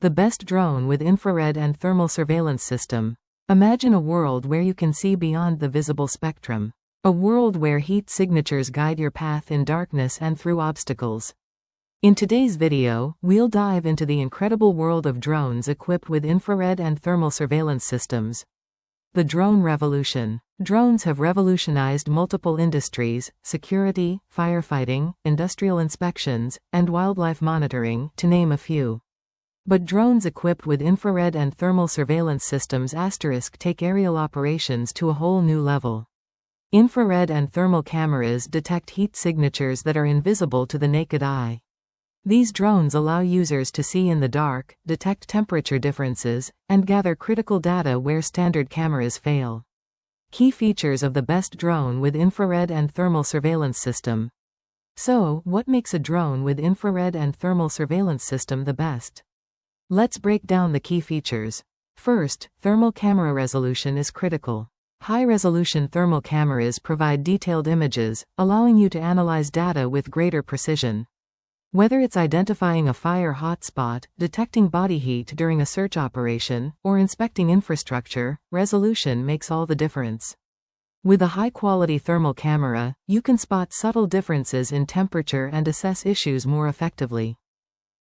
The best drone with infrared and thermal surveillance system. Imagine a world where you can see beyond the visible spectrum. A world where heat signatures guide your path in darkness and through obstacles. In today's video, we'll dive into the incredible world of drones equipped with infrared and thermal surveillance systems. The drone revolution. Drones have revolutionized multiple industries: security, firefighting, industrial inspections, and wildlife monitoring, to name a few. But drones equipped with infrared and thermal surveillance systems * take aerial operations to a whole new level. Infrared and thermal cameras detect heat signatures that are invisible to the naked eye. These drones allow users to see in the dark, detect temperature differences, and gather critical data where standard cameras fail. Key features of the best drone with infrared and thermal surveillance system. So, what makes a drone with infrared and thermal surveillance system the best? Let's break down the key features. First, thermal camera resolution is critical. High-resolution thermal cameras provide detailed images, allowing you to analyze data with greater precision. Whether it's identifying a fire hotspot, detecting body heat during a search operation, or inspecting infrastructure, resolution makes all the difference. With a high-quality thermal camera, you can spot subtle differences in temperature and assess issues more effectively.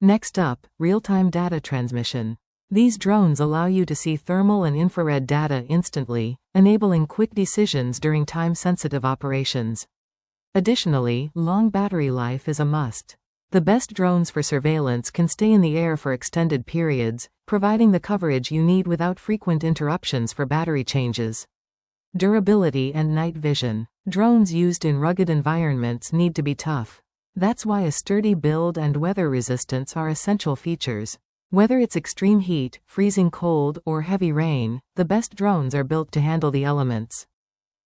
Next up, real-time data transmission. These drones allow you to see thermal and infrared data instantly, enabling quick decisions during time-sensitive operations. Additionally, long battery life is a must. The best drones for surveillance can stay in the air for extended periods, providing the coverage you need without frequent interruptions for battery changes. Durability and night vision. Drones used in rugged environments need to be tough. That's why a sturdy build and weather resistance are essential features. Whether it's extreme heat, freezing cold, or heavy rain, the best drones are built to handle the elements.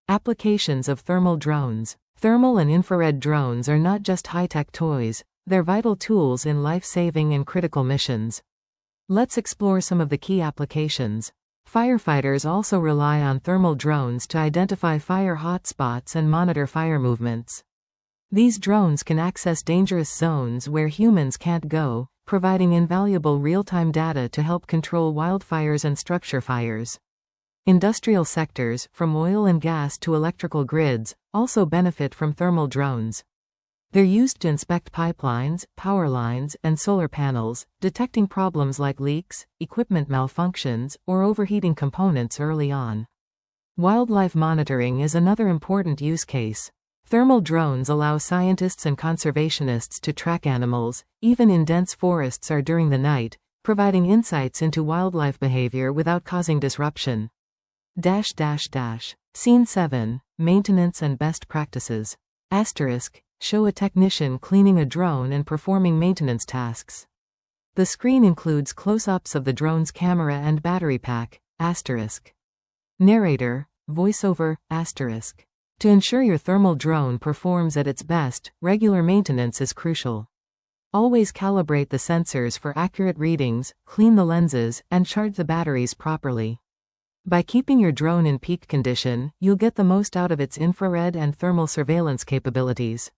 Applications of thermal drones. Thermal and infrared drones are not just high-tech toys, they're vital tools in life-saving and critical missions. Let's explore some of the key applications. Firefighters also rely on thermal drones to identify fire hotspots and monitor fire movements. These drones can access dangerous zones where humans can't go, providing invaluable real-time data to help control wildfires and structure fires. Industrial sectors, from oil and gas to electrical grids, also benefit from thermal drones. They're used to inspect pipelines, power lines, and solar panels, detecting problems like leaks, equipment malfunctions, or overheating components early on. Wildlife monitoring is another important use case. Thermal drones allow scientists and conservationists to track animals, even in dense forests or during the night, providing insights into wildlife behavior without causing disruption. Scene 7. Maintenance and best practices. Show a technician cleaning a drone and performing maintenance tasks. The screen includes close-ups of the drone's camera and battery pack. Narrator, voiceover, *. To ensure your thermal drone performs at its best, regular maintenance is crucial. Always calibrate the sensors for accurate readings, clean the lenses, and charge the batteries properly. By keeping your drone in peak condition, you'll get the most out of its infrared and thermal surveillance capabilities.